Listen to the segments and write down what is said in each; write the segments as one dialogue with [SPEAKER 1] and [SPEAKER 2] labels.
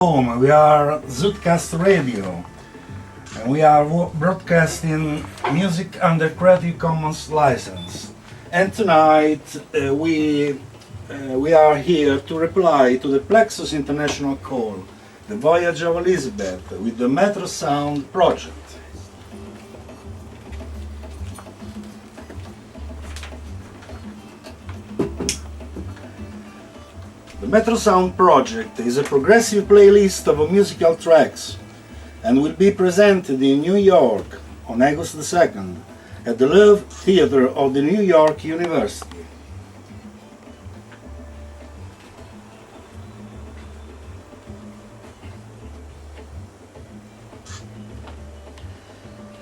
[SPEAKER 1] We are ZootCast Radio, and we are broadcasting music under Creative Commons license. And tonight we are here to reply to the Plexus International call, the Voyage of Elisabeth, with the Metro Sound project. The Metro Sound project is a progressive playlist of musical tracks and will be presented in New York on August 2nd at the Love Theatre of the New York University.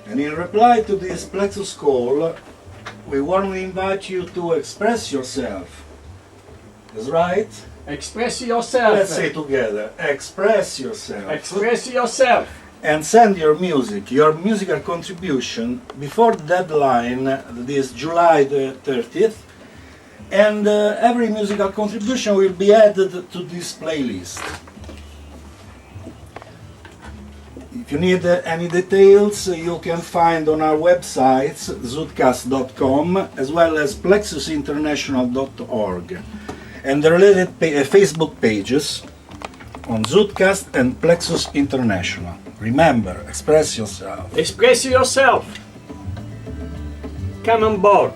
[SPEAKER 1] And in reply to this Plexus call, we warmly invite you to express yourself. That's right?
[SPEAKER 2] Express yourself.
[SPEAKER 1] Let's say together, express yourself.
[SPEAKER 2] Express yourself.
[SPEAKER 1] And send your musical contribution before the deadline, this July the 30th. And every musical contribution will be added to this playlist. If you need any details, you can find on our websites, zootcast.com, as well as plexusinternational.org. And the related Facebook pages on ZootCast and Plexus International. Remember, express yourself.
[SPEAKER 2] Express yourself. Come on board.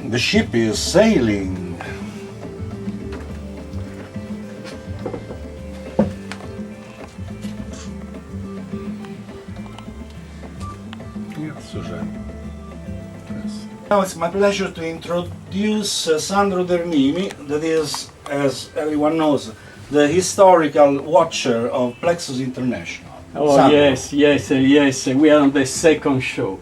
[SPEAKER 1] The ship is sailing. Now it's my pleasure to introduce Sandro Dernini, that is, as everyone knows, the historical watcher of Plexus International.
[SPEAKER 2] Oh,
[SPEAKER 1] Sandro.
[SPEAKER 2] yes, we are on the second show.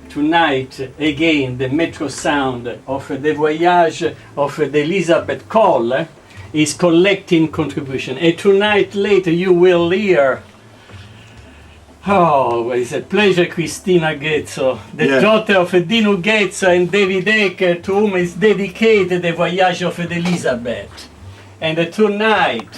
[SPEAKER 2] Tonight, again, the Metro Sound of the Voyage of the Elisabeth Call is collecting contribution. And tonight, later, you will hear, oh, it's a pleasure, Cristina Ghezzo, the daughter of Dino Ghezzo and David Ecker, to whom is dedicated the Voyage of the Elisabeth. And tonight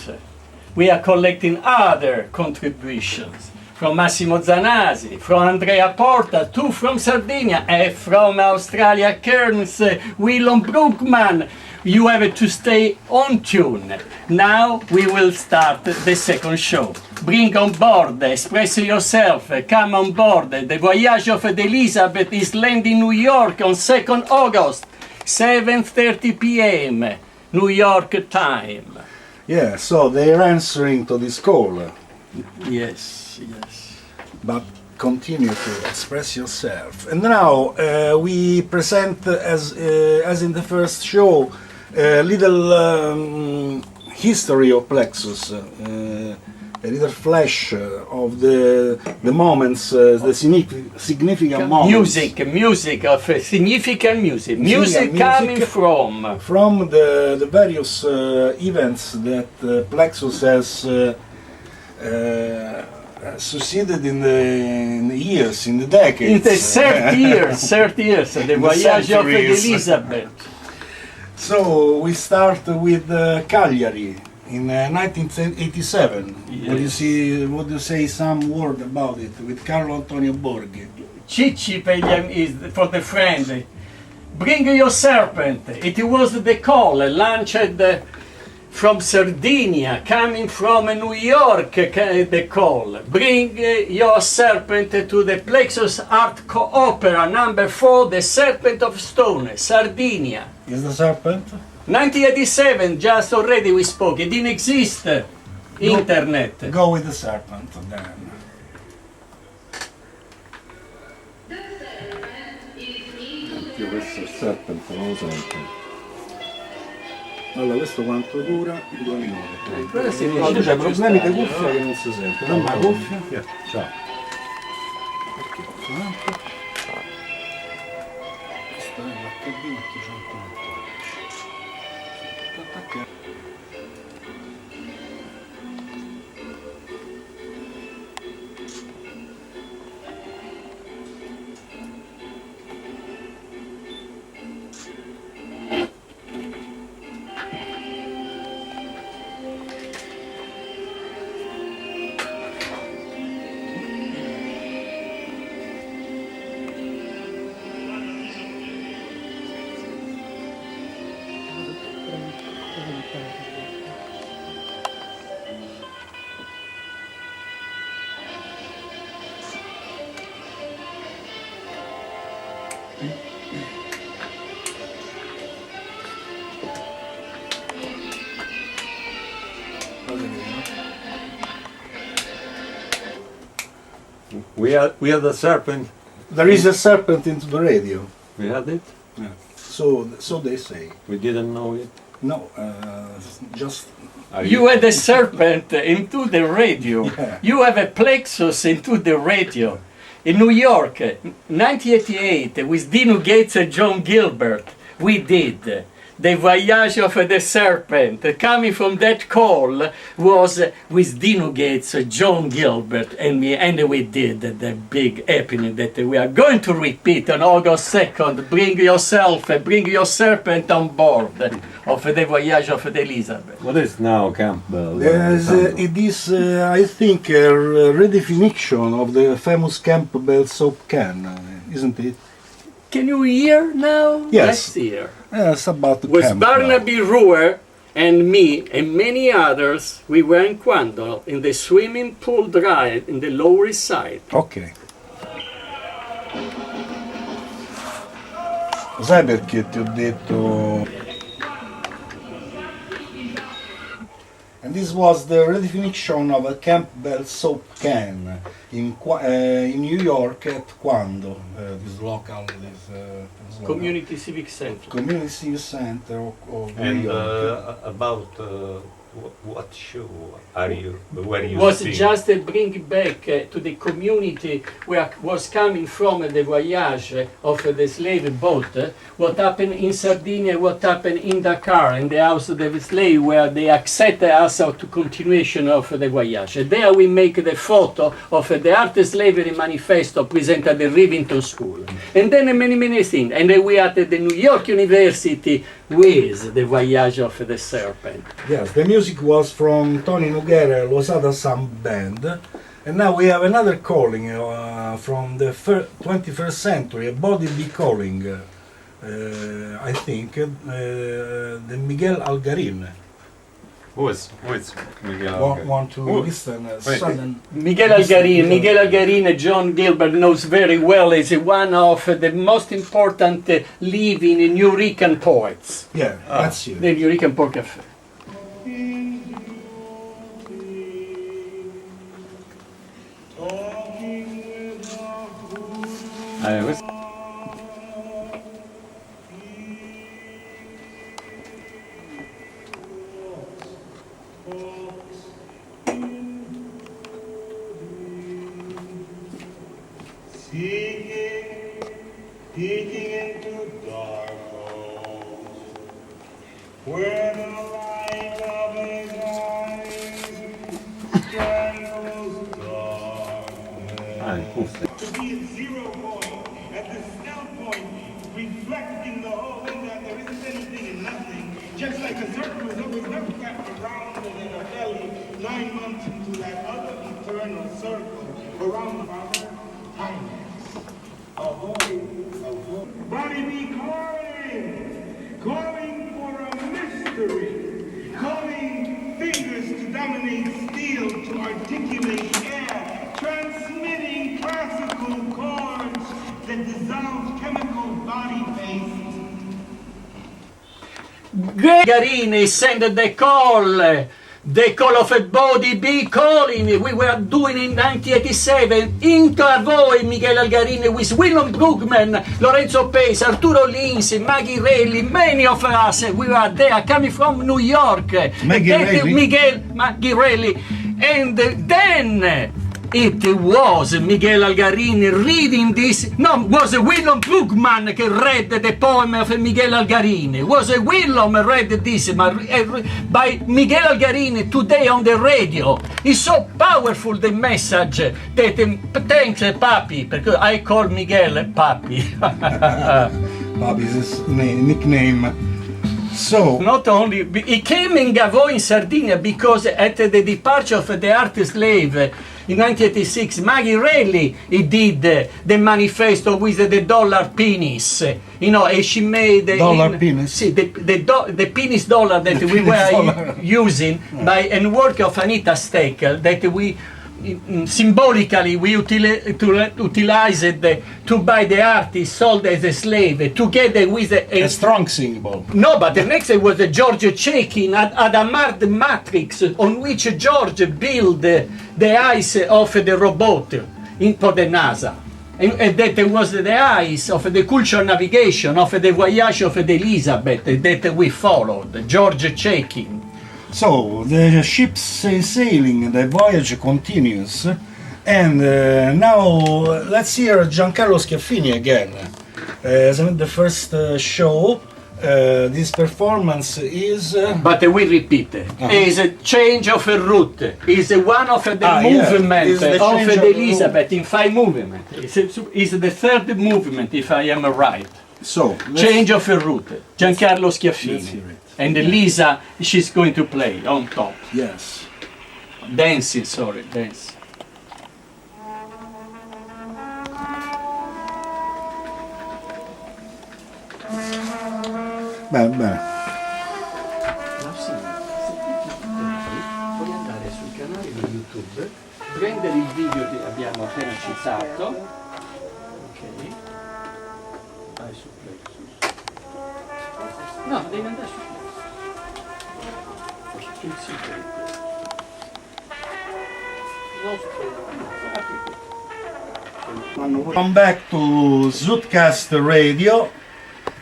[SPEAKER 2] we are collecting other contributions from Massimo Zanasi, from Andrea Porta, two from Sardinia, and from Australia Kearns, Willem Brookman. You have to stay on tune. Now we will start the second show. Bring on board, express yourself, come on board. The Voyage of the Elisabeth is landing in New York on 2nd August, 7:30 p.m. New York time.
[SPEAKER 1] Yeah, so they are answering to this call.
[SPEAKER 2] Yes.
[SPEAKER 1] But continue to express yourself. And now we present, as in the first show, a little history of Plexus, a little flash of the moments, the significant moments.
[SPEAKER 2] Music of significant music. Music coming from
[SPEAKER 1] the various events that Plexus has succeeded in the years, in the decades.
[SPEAKER 2] In the 30 years, the Voyage of Elisabeth.
[SPEAKER 1] So we start with Cagliari in 1987.
[SPEAKER 2] Yes.
[SPEAKER 1] Would you say some word about it with Carlo Antonio Borghi?
[SPEAKER 2] Cicci is for the friend. Bring your serpent. It was the call launched from Sardinia, coming from New York, the call. Bring your serpent to the Plexus Art Opera number 4, The Serpent of Stone, Sardinia.
[SPEAKER 1] Is the serpent?
[SPEAKER 2] 1987, just already we spoke. It didn't exist, internet.
[SPEAKER 1] Go with the serpent then.
[SPEAKER 3] Io questo è il serpent, non lo sento.
[SPEAKER 1] Allora, questo quanto dura? 2 minuti.
[SPEAKER 2] No,
[SPEAKER 1] tu c'hai problemi di cuffia che non si sente. Dammi la cuffia.
[SPEAKER 3] Ciao.
[SPEAKER 1] Perché? Questo è l'HD 814.
[SPEAKER 3] We had the serpent.
[SPEAKER 1] There is a serpent in the radio.
[SPEAKER 3] We had it.
[SPEAKER 1] Yeah. So they say.
[SPEAKER 3] We didn't know it.
[SPEAKER 1] No, just.
[SPEAKER 2] You had a serpent into the radio.
[SPEAKER 1] Yeah.
[SPEAKER 2] You have a plexus into the radio. In New York, 1988, with Dino Gates and John Gilbert, we did the Voyage of the Serpent. Coming from that call was with Dino Gates, John Gilbert, and me, and we did the big happening that we are going to repeat on August 2nd. Bring yourself, bring your serpent on board of the Voyage of the Elisabeth.
[SPEAKER 3] What is now Campbell?
[SPEAKER 1] It is, I think, a redefinition of the famous Campbell soap can, isn't it?
[SPEAKER 2] Can you hear now?
[SPEAKER 1] Yes.
[SPEAKER 2] Let's hear.
[SPEAKER 1] Yes, about the
[SPEAKER 2] With
[SPEAKER 1] Campbell.
[SPEAKER 2] Barnaby Ruhr and me and many others, we were in Quando in the swimming pool drive in the Lower East Side.
[SPEAKER 1] Ok. Sai perché ti ho detto... And this was the redefinition of a Campbell soap can in New York at Quando, this local, this
[SPEAKER 2] Community Civic Center.
[SPEAKER 1] community civic center of New
[SPEAKER 4] And
[SPEAKER 1] York.
[SPEAKER 4] about what show are you? Were you
[SPEAKER 2] Was
[SPEAKER 4] seeing?
[SPEAKER 2] just a bring back to the community where was coming from the voyage of the slave boat, what happened in Sardinia, what happened in Dakar, in the house of the slave, where they accepted us to continuation of the voyage. There we make the photo of the Art Slavery Manifesto presented at the Rivington School. And then many things. And then we at the New York University with the Voyage of the Serpent.
[SPEAKER 1] Yes, the music was from Tony Noguera, Losada Sound Band. And now we have another calling from the 21st century, a body be calling, I think, the Miguel Algarin.
[SPEAKER 3] Who is Miguel?
[SPEAKER 1] Want to
[SPEAKER 3] Who?
[SPEAKER 1] listen?
[SPEAKER 3] Wait.
[SPEAKER 1] Sudden.
[SPEAKER 2] Miguel Algarin, John Gilbert knows very well, is one of the most important living New Rican poets.
[SPEAKER 1] Yeah, that's you.
[SPEAKER 2] The New Rican Poet Cafe.
[SPEAKER 5] Peeking into dark holes, where the light of his eyes strangles darkness. To be at 0 point, at the still point, reflecting the whole thing that there isn't anything and nothing, just like a circle is always never wrapped around within a belly, 9 months into that other eternal circle, around the Father, time. Body be calling for a mystery, calling fingers to dominate steel, to articulate air, transmitting classical chords that dissolve chemical body paste.
[SPEAKER 2] Garini sent the call of a body be calling. We were doing in 1987 Into a Voi, Miguel Algarin, with Willem Brugman, Lorenzo Pace, Arturo Lindsay, Maggie Reilly, many of us. We were there coming from New York.
[SPEAKER 1] Maggie
[SPEAKER 2] Reilly. And then it was Miguel Algarin reading this. No, was Willem Brugman who read the poem of Miguel Algarin. Was Willem read this by Miguel Algarin today on the radio. It's so powerful the message that thanks Papi, because I call Miguel Papi.
[SPEAKER 1] Papi is his nickname. So,
[SPEAKER 2] Not only, he came in Gavo in Sardinia because at the departure of the art slave in 1986, Maggie Reilly he did the manifesto with the dollar penis, and she made
[SPEAKER 1] penis?
[SPEAKER 2] See, the penis dollar that we
[SPEAKER 1] penis
[SPEAKER 2] were
[SPEAKER 1] dollar.
[SPEAKER 2] using by a work of Anita Steckel that we symbolically we utilized to buy the artist sold as a slave together with
[SPEAKER 1] A strong symbol.
[SPEAKER 2] no, but the next was George checking at a matrix on which George built the eyes of the robot for the NASA. And that was the eyes of the culture navigation of the Voyage of the Elisabeth that we followed, George checking.
[SPEAKER 1] So the ship's sailing, the voyage continues, and now let's hear Giancarlo Schiaffini again. As in the first show, this performance is...
[SPEAKER 2] But we repeat, is a change of a route, is one of the movement
[SPEAKER 1] Is the
[SPEAKER 2] of
[SPEAKER 1] change
[SPEAKER 2] the
[SPEAKER 1] of
[SPEAKER 2] Elisabeth in 5 movements. Is the 3rd movement, if I am right.
[SPEAKER 1] So,
[SPEAKER 2] Change of a route, Giancarlo
[SPEAKER 1] Let's hear
[SPEAKER 2] Schiaffini.
[SPEAKER 1] it.
[SPEAKER 2] And Lisa, she's going to play on top.
[SPEAKER 1] Yes.
[SPEAKER 2] Dancing, sorry, dance.
[SPEAKER 1] Bene.
[SPEAKER 2] Puoi andare sul canale di YouTube, prendere il video che abbiamo appena citato. Ok. Vai su Plexus. No, devi andare su Plexus. Sul sito di Plexus. Non su quello, no,
[SPEAKER 1] Welcome back to ZootCast Radio.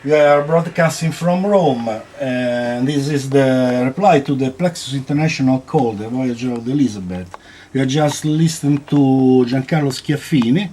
[SPEAKER 1] We are broadcasting from Rome, and this is the reply to the Plexus International call, the Voyage of the Elisabeth. We are just listening to Giancarlo Schiaffini,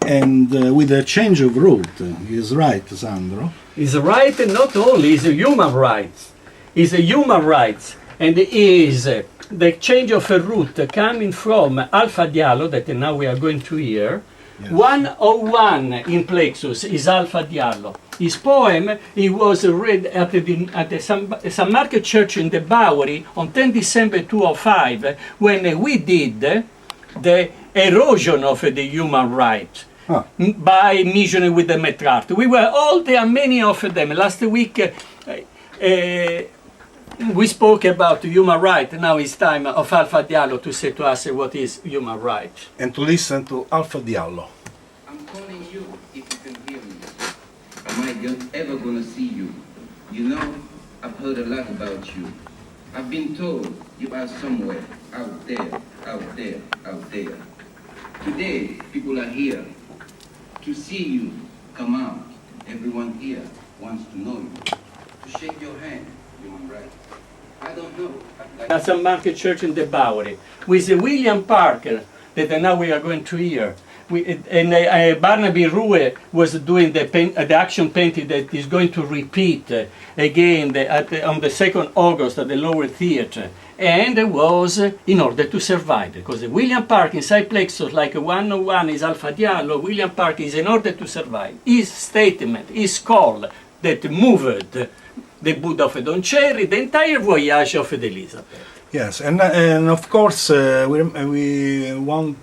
[SPEAKER 1] and with a change of route. He is right, Sandro.
[SPEAKER 2] is right, and not only is human rights. Is human rights, and is the change of a route coming from Alfa Diallo that now we are going to hear.
[SPEAKER 1] Yes.
[SPEAKER 2] 101 in Plexus is Alfa Diallo. His poem he was read at the San Marco Church in the Bowery on 10 December 2005 when we did the erosion of the human right by mission with the Metrart. We were all there, many of them. Last week we spoke about human right. Now it's time of Alfa Diallo to say to us what is human right.
[SPEAKER 1] And to listen to Alfa Diallo.
[SPEAKER 6] I'm calling you if you can hear me. Am I ever gonna see you? You know, I've heard a lot about you. I've been told you are somewhere out there, out there, out there. Today, people are here to see you come out. Everyone here wants to know you, to shake your hand, human right. I don't know.
[SPEAKER 2] At San Marco Church in the Bowery with William Parker that now we are going to hear. Barnaby Rue was doing the action painting that is going to repeat again on the 2nd August at the Lower Theatre. And it was in order to survive, because William Park inside Plexus, like 101 is Alfa Diallo, William Park is in order to survive. His statement, his call that moved the Buddha of Don Cherry, the entire voyage of the Elisabeth.
[SPEAKER 1] Yes, and of course we want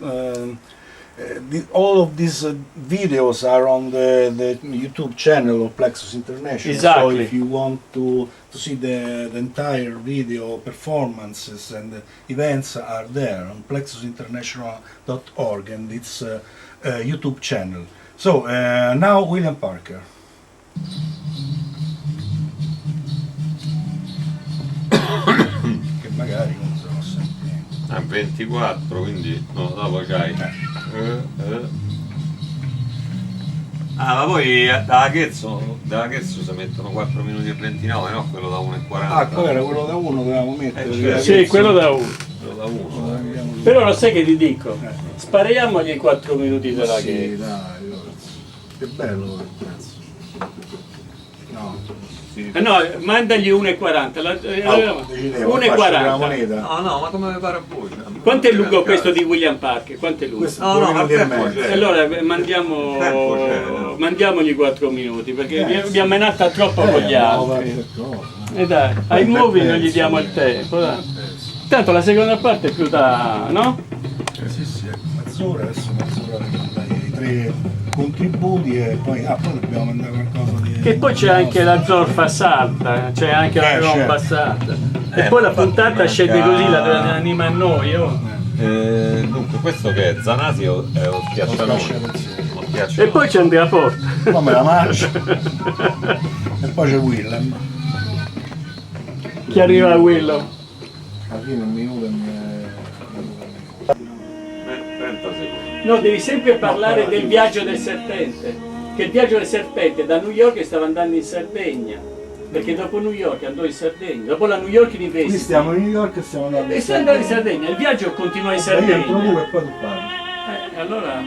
[SPEAKER 1] all of these videos are on the YouTube channel of Plexus International.
[SPEAKER 2] Exactly.
[SPEAKER 1] So if you want to see the entire video performances and the events are there on plexusinternational.org and its YouTube channel. So now William Parker. Che magari non sono sempre.
[SPEAKER 3] 24, quindi no, dopo c'hai. Ma poi da Ghezzo si mettono 4 minuti e 29, no? Quello da 1,40.
[SPEAKER 1] Ah, quello era quello da 1 dovevamo mettere.
[SPEAKER 3] certo.
[SPEAKER 2] Sì, quello da 1.
[SPEAKER 3] Quello da 1.
[SPEAKER 2] Però lo sai che ti dico? Spariamogli i 4 minuti della
[SPEAKER 1] Sì,
[SPEAKER 2] che.
[SPEAKER 1] dai, che bello quel pezzo. No.
[SPEAKER 2] No, mandagli 1,40. 1,40.
[SPEAKER 1] moneta.
[SPEAKER 3] No, ma come mi pare a voi?
[SPEAKER 2] Quanto è lungo questo di William Parker? Quanto è lungo?
[SPEAKER 1] Questo
[SPEAKER 3] No, no,
[SPEAKER 1] due
[SPEAKER 3] ma
[SPEAKER 1] minuti e
[SPEAKER 3] tempo
[SPEAKER 1] mezzo.
[SPEAKER 3] c'è.
[SPEAKER 2] Allora
[SPEAKER 3] Tempo c'è, no.
[SPEAKER 2] mandiamogli 4 minuti perché
[SPEAKER 1] Sì.
[SPEAKER 2] abbiamo menata troppo con gli altri. E dai, ai nuovi non gli diamo il tempo. Dai. Tanto la seconda parte è più da. No?
[SPEAKER 1] Sì, sì, mezz'ora, adesso mezz'ora i 3 contributi e poi, poi dobbiamo mandare qualcosa di...
[SPEAKER 2] Che poi c'è anche la zolfa sarda, c'è anche la tromba
[SPEAKER 1] certo.
[SPEAKER 2] sarda. E poi la puntata scende così, la anima a noi. Oh.
[SPEAKER 3] Dunque, questo che è? Zanasi o schiacciatore?
[SPEAKER 2] E poi c'è Andrea Porta.
[SPEAKER 1] Poi me la mangio. E poi c'è Willem.
[SPEAKER 2] Chi arriva a Willow?
[SPEAKER 1] Alla fine un minuto e
[SPEAKER 3] 30 secondi.
[SPEAKER 2] No, devi sempre parlare del viaggio del serpente. Che il viaggio del serpente da New York stava andando in Sardegna. Perché dopo New York andò in Sardegna. Dopo la New York University.
[SPEAKER 1] Qui stiamo in New York e stiamo andando
[SPEAKER 2] E sei andato in Sardegna. Il viaggio continua in Sardegna.
[SPEAKER 1] Io introduco e poi tu parli.
[SPEAKER 2] Allora,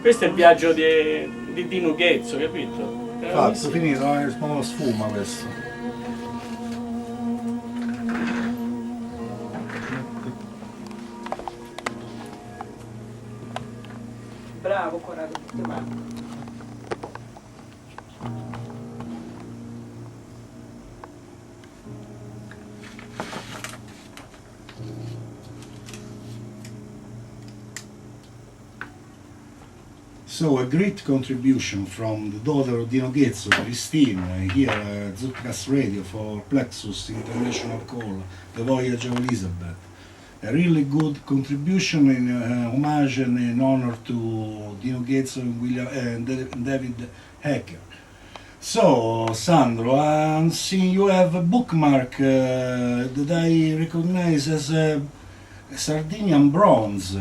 [SPEAKER 2] questo è il viaggio di Dino Ghezzo, capito?
[SPEAKER 1] Fatto, finito, lo sfuma questo.
[SPEAKER 2] Bravo Corrado, tutte mani.
[SPEAKER 1] So a great contribution from the daughter of Dino Ghezzo, Christine, here at ZootCast Radio for Plexus International Call, the Voyage of Elisabeth. A really good contribution in homage and in honor to Dino Ghezzo and David Hacker. So, Sandro, I'm seeing you have a bookmark that I recognize as a Sardinian bronze.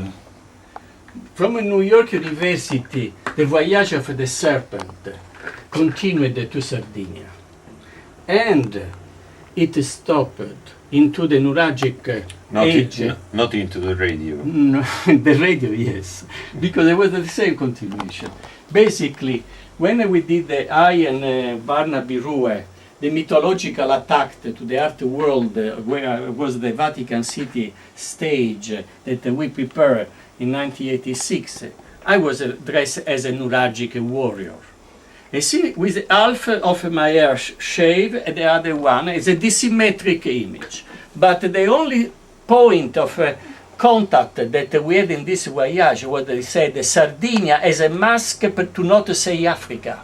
[SPEAKER 2] From New York University, the Voyage of the Serpent continued to Sardinia. And it stopped into the neuralgic age.
[SPEAKER 3] Not into the radio.
[SPEAKER 2] No, the radio, yes, because it was the same continuation. Basically, when we did the I and Barnaby Rue, the mythological attack to the art world, where was the Vatican City stage that we prepared in 1986, I was dressed as a neuralgic warrior. You see, with half of my hair shaved, and the other one is a dissymmetric image. But the only point of contact that we had in this voyage was they said Sardinia as a mask to not say Africa,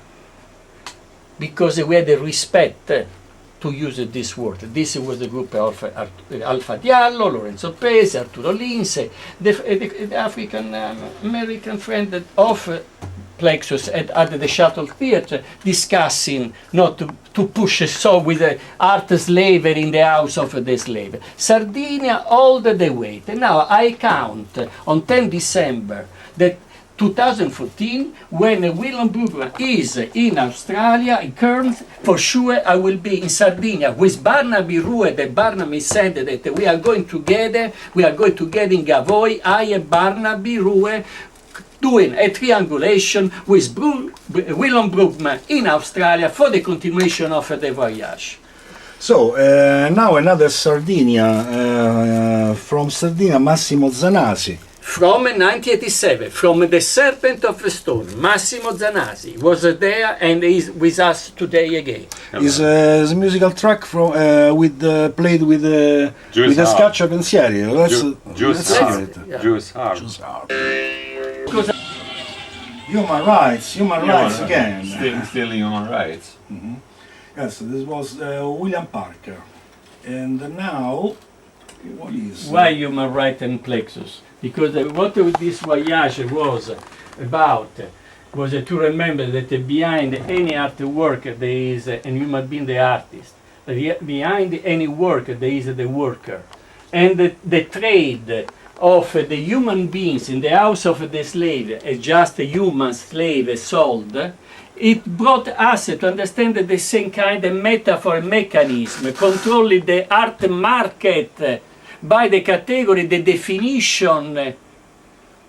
[SPEAKER 2] because we had a respect to use this word. This was the group of Alfa Diallo, Lorenzo Pesi, Arturo Lindsay, the African American friend of Plexus at the Shuttle Theatre, discussing not to push so with the art slavery in the house of the slave. Sardinia all the way. And now I count on 10 December that 2014, when Willem Brugman is in Australia, in Cairns, for sure I will be in Sardinia with Barnaby Rue, that Barnaby said that we are going together in Gavoy, I and Barnaby Rue, doing a triangulation with Willem Brugman in Australia for the continuation of the voyage.
[SPEAKER 1] So, now another Sardinia, from Sardinia, Massimo Zanasi.
[SPEAKER 2] From 1987, from the Serpent of the Stone, Massimo Zanasi was there and is with us today again.
[SPEAKER 1] Is a musical track from played with the Scaccia Pensieri. Let's hear it.
[SPEAKER 3] Juice Heart.
[SPEAKER 1] Human rights again.
[SPEAKER 3] Still human rights.
[SPEAKER 1] Mm-hmm. Yes, this was William Parker. And now, what is...
[SPEAKER 2] Why human right and Plexus? Because what this voyage was about was to remember that behind any artwork there is a human being, the artist. Behind any work there is the worker. And the trade of the human beings in the house of the slave, as just a human slave sold, it brought us to understand the same kind of metaphor mechanism, controlling the art market by the category, the definition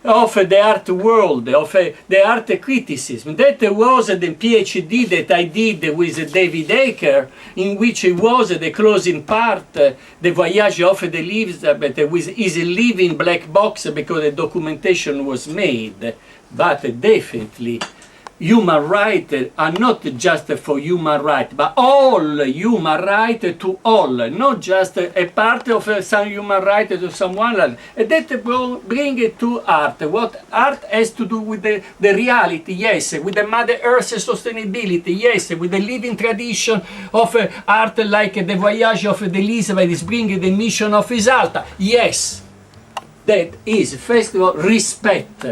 [SPEAKER 2] of the art world, of the art criticism. That was the PhD that I did with David Aker, in which it was the closing part, the Voyage of the Elisabeth, with his living black box, because the documentation was made. But definitely, human rights are not just for human rights, but all human rights to all, not just a part of some human right to someone else. And that brings it to art. What art has to do with the reality, yes, with the Mother Earth sustainability, yes, with the living tradition of art like the Voyage of the Elisabeth is bringing the mission of Isalta, yes. that is, first of all, respect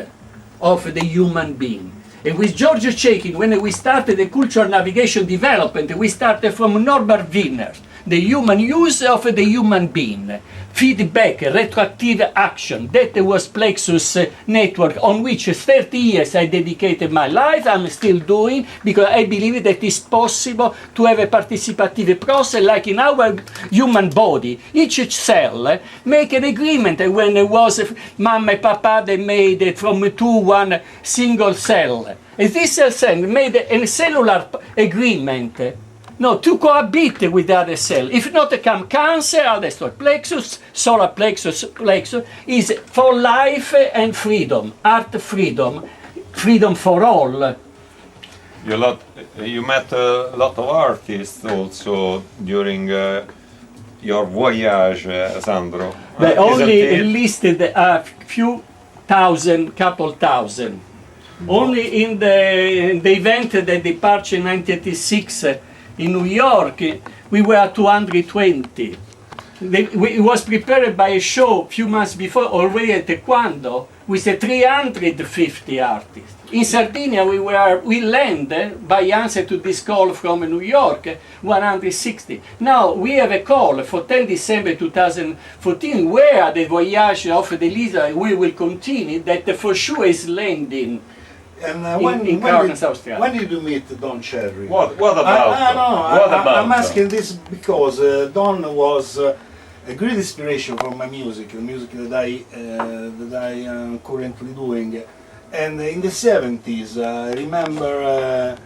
[SPEAKER 2] of the human being. And with George Chaikin, when we started the cultural navigation development, we started from Norbert Wiener, the human use of the human being, feedback, retroactive action. That was Plexus network on which 30 years I dedicated my life. I'm still doing, because I believe that it's possible to have a participative process like in our human body. Each cell make an agreement. When it was Mama and Papa, they made it from two one single cell. And this cell made a cellular agreement. No, to cohabit with the other cell. If not come cancer, I'll destroy. Plexus, solar plexus is for life and freedom, art freedom, freedom for all.
[SPEAKER 3] You met a lot of artists also during your voyage, Sandro.
[SPEAKER 2] They only
[SPEAKER 3] Isn't it?
[SPEAKER 2] listed a few thousand, couple thousand. Only in the event, the departure in 1986, in New York, we were 220. It was prepared by a show a few months before, already at Taekwondo, with 350 artists. In Sardinia, we landed, by answer to this call from New York, 160. Now, we have a call for 10 December 2014, where the Voyage of Elisa we will continue, that for sure is landing.
[SPEAKER 1] And
[SPEAKER 2] in Carnes, Austria.
[SPEAKER 1] when did you meet Don Cherry?
[SPEAKER 3] What about?
[SPEAKER 1] I'm asking this because Don was a great inspiration for my music, the music that I am currently doing. And in the 70s, I remember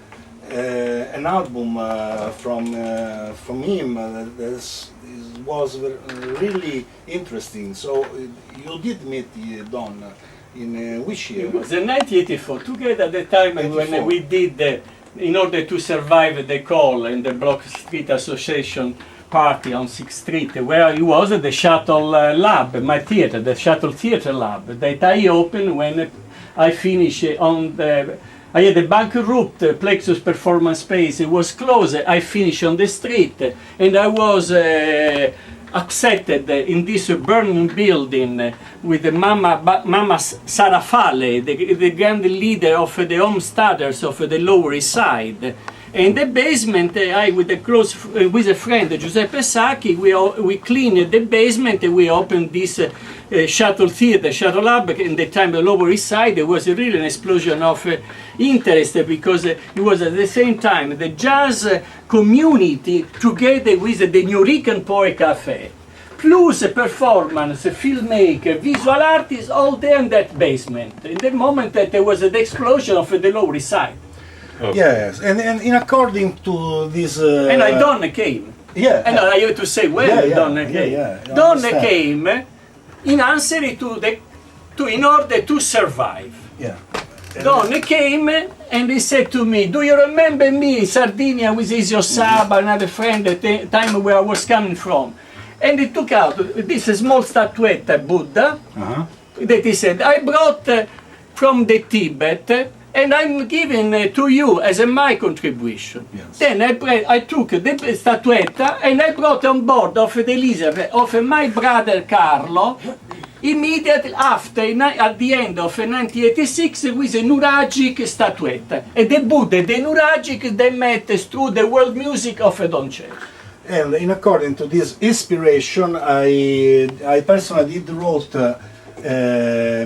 [SPEAKER 1] an album from him that was really interesting. So you did meet Don. In which year?
[SPEAKER 2] It was in 1984, together at the time
[SPEAKER 1] 84.
[SPEAKER 2] when we did, in order to survive the call in the Block Street Association party on 6th Street, where it was the Shuttle Lab, my theater, the Shuttle Theater Lab, that I opened when I finished on the... I had a bankrupt Plexus performance space, it was closed, I finished on the street, and I was accepted in this burning building with the Mama Sarafale, the grand leader of the homesteaders of the Lower East Side. In the basement, I with a friend, Giuseppe Sacchi, we cleaned the basement and we opened this shuttle theater, shuttle lab. In the time the Lower East Side, there was really an explosion of interest because it was at the same time the jazz community together with the Nuyorican Poet Cafe, plus performance, filmmaker, visual artists, all there in that basement. In the moment that there was the explosion of the Lower East Side.
[SPEAKER 3] Oh.
[SPEAKER 1] Yes, and in according to this...
[SPEAKER 2] and Don came.
[SPEAKER 1] Yeah.
[SPEAKER 2] And I have to say when Don came. Don came in answer in order to survive.
[SPEAKER 1] Yeah.
[SPEAKER 2] Don came and he said to me, do you remember me, Sardinia, with Isio Saba, another friend, at the time where I was coming from? And he took out this small statuette, Buddha, that he said, I brought from the Tibet, and I'm giving to you as my contribution.
[SPEAKER 1] Yes.
[SPEAKER 2] Then I took the statuette and I brought on board of the Elisabeth of my brother Carlo, immediately after, at the end of 1986, with a neuralgic statuette. And the Buddha, the neuralgic, they met through the world music of Don Cherry.
[SPEAKER 1] And in according to this inspiration, I personally wrote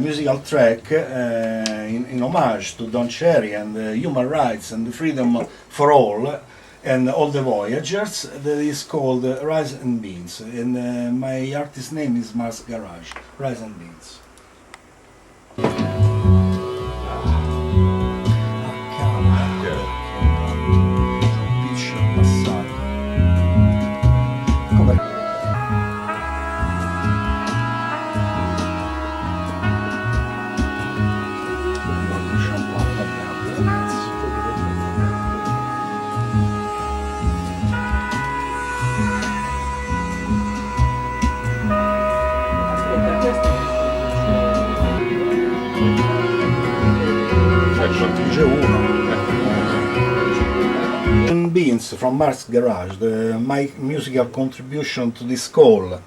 [SPEAKER 1] musical track in homage to Don Cherry and human rights and freedom for all and all the Voyagers, that is called Rice and Beans, and my artist name is Mars Garage, Rice and Beans. And Beans from Mars Garage, my musical contribution to this call.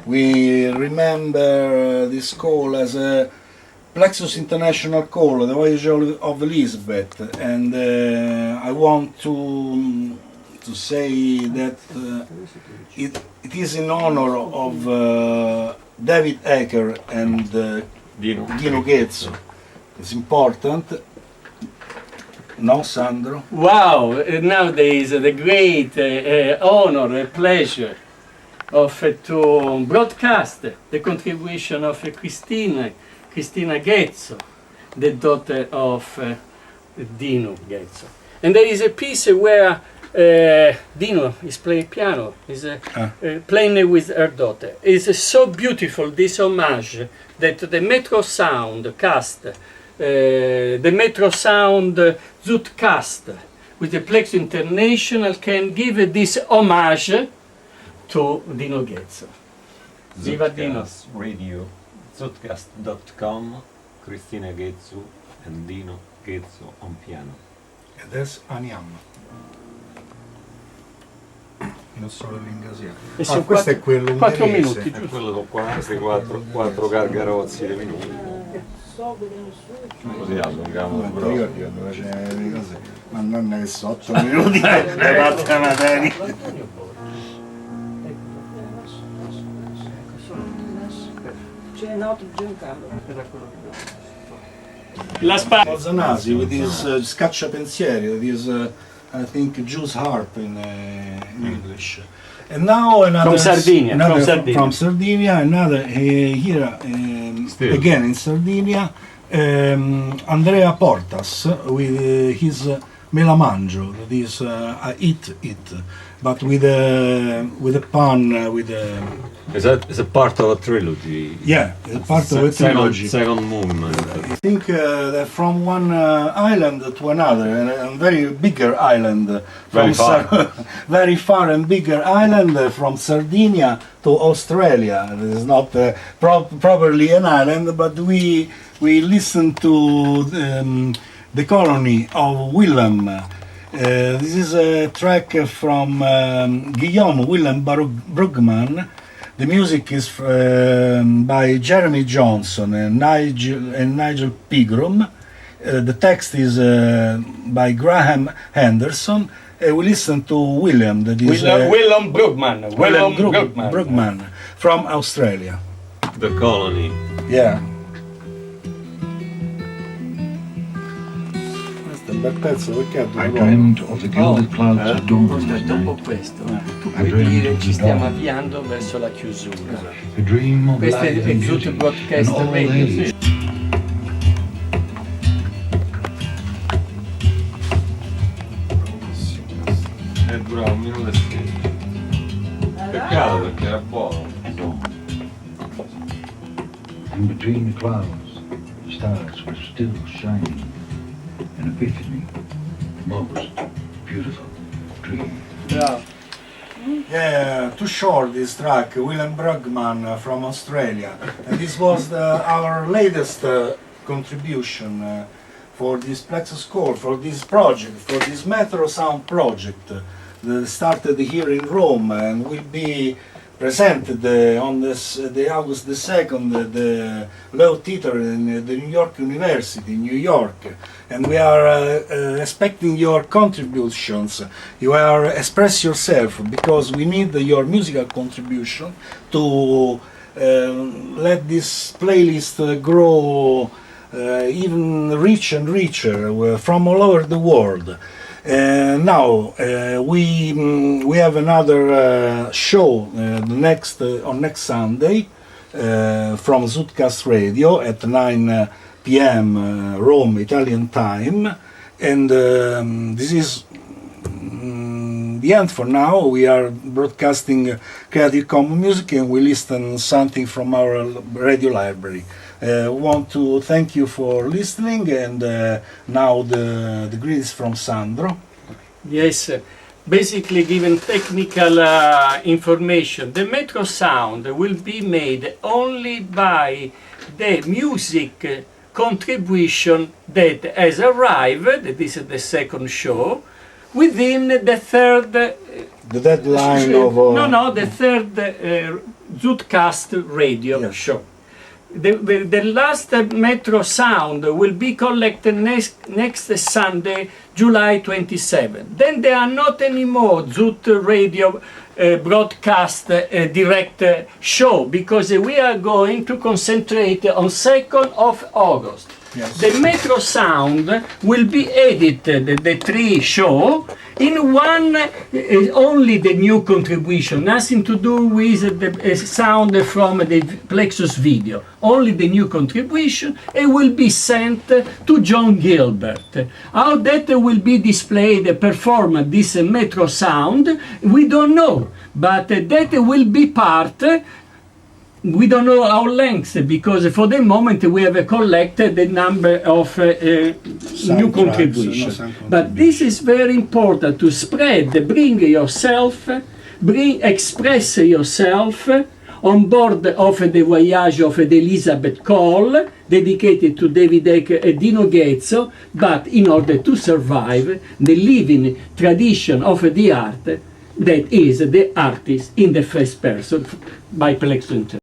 [SPEAKER 1] We remember this call as a Plexus International call, the Voyage of Elisabeth, and I want to say that it is in honor of David Acker and Dino Ghezzo. It's important. No, Sandro?
[SPEAKER 2] Wow, nowadays the great honor and pleasure of to broadcast the contribution of Cristina Ghezzo, the daughter of Dino Ghezzo. And there is a piece where Dino is playing piano, is playing with her daughter. It's so beautiful, this homage, that the Metro Sound cast, the Metro Sound ZootCast with the Plexus International can give this homage to Dino Ghezzo. Viva Dino!
[SPEAKER 3] ZootCast Radio, ZootCast.com, Cristina Ghezzo and Dino Ghezzo on piano.
[SPEAKER 1] E adesso andiamo. Non solo l'ingasiato. Questo è quello
[SPEAKER 2] 4
[SPEAKER 1] ungherese.
[SPEAKER 2] minuti,
[SPEAKER 3] E
[SPEAKER 2] giusto?
[SPEAKER 3] quello sono qua altri 4 gargarozzi di minuti. Così allunghiamo il
[SPEAKER 1] Ti
[SPEAKER 3] braccio.
[SPEAKER 1] ricordi quando faceva le cose? Ma non è che so 8 minuti le fatte la materia.
[SPEAKER 7] C'è un altro Giancarlo.
[SPEAKER 2] La Spagna.
[SPEAKER 1] Bolzanasi with his scacciapensieri, with his I think Jew's harp in English. And now another from Sardinia, another here again in Sardinia, Andrea Portas with his Melamangio, this eat it, but with a pun with a.
[SPEAKER 3] It's a part of a trilogy.
[SPEAKER 1] Yeah, it's part of a trilogy.
[SPEAKER 3] Second movement.
[SPEAKER 1] I think that from one island to another, a very bigger island,
[SPEAKER 3] Very far.
[SPEAKER 1] very far and bigger island from Sardinia to Australia. It is not properly an island, but we listen to the colony of Willem. This is a track from Guillaume Willem Brugman. The music is by Jeremy Johnson and Nigel Pigram. The text is by Graham Henderson. We listen to William, that is
[SPEAKER 2] Willem Brugman. Willem Brugman.
[SPEAKER 1] Brugman from Australia.
[SPEAKER 3] The colony.
[SPEAKER 1] Yeah. Questo è un bel pezzo perché
[SPEAKER 8] I dreamed of the gilded clouds of dawn that
[SPEAKER 2] Dopo
[SPEAKER 8] night.
[SPEAKER 2] questo tu puoi dire ci stiamo avviando verso la chiusura.
[SPEAKER 8] A dream of
[SPEAKER 2] Questo è
[SPEAKER 8] light and
[SPEAKER 2] il
[SPEAKER 8] beauty
[SPEAKER 2] Zoot Broadcast
[SPEAKER 8] and all
[SPEAKER 2] Radio.
[SPEAKER 8] age.
[SPEAKER 2] Sì.
[SPEAKER 3] Durava 1 minuto e 16. Peccato perché era buono.
[SPEAKER 8] Dawn. And between the clouds, the stars were still shining. An epiphany, most beautiful dream.
[SPEAKER 2] Bravo.
[SPEAKER 1] Yeah, too short this track, Willem Brugman from Australia. And this was our latest contribution for this Plexus Call, for this project, for this Metro Sound project that started here in Rome and will be presented on the August the 2nd, the Low Theater in the New York University, New York. And we are expecting your contributions. You are express yourself because we need your musical contribution to let this playlist grow even rich and richer from all over the world. Now we have another show on next Sunday from ZootCast Radio at 9 p.m. Rome Italian time, and this is the end for now. We are broadcasting Creative Commons music and we listen something from our radio library. Want to thank you for listening, and now the greetings from Sandro.
[SPEAKER 2] Yes, basically given technical information. The Metro Sound will be made only by the music contribution that has arrived, this is the second show, within the third...
[SPEAKER 1] The deadline of...
[SPEAKER 2] the third ZootCast Radio show. The last Metro sound will be collected next Sunday, July 27. Then there are not anymore Zoot Radio broadcast direct show, because we are going to concentrate on 2nd of August.
[SPEAKER 1] Yes.
[SPEAKER 2] The Metro sound will be edited, the 3 show, in one, only the new contribution, nothing to do with the sound from the Plexus video, only the new contribution, and will be sent to John Gilbert. How that will be displayed, performed, this Metro sound, we don't know, but that will be part. We don't know our length, because for the moment we have collected the number of new contributions. But this is very important to spread, bring yourself, express yourself on board of the Voyage of Elisabeth Call, dedicated to David Ecke and Dino Ghezzo, but in order to survive the living tradition of the art that is the artist in the first person by Plexus International.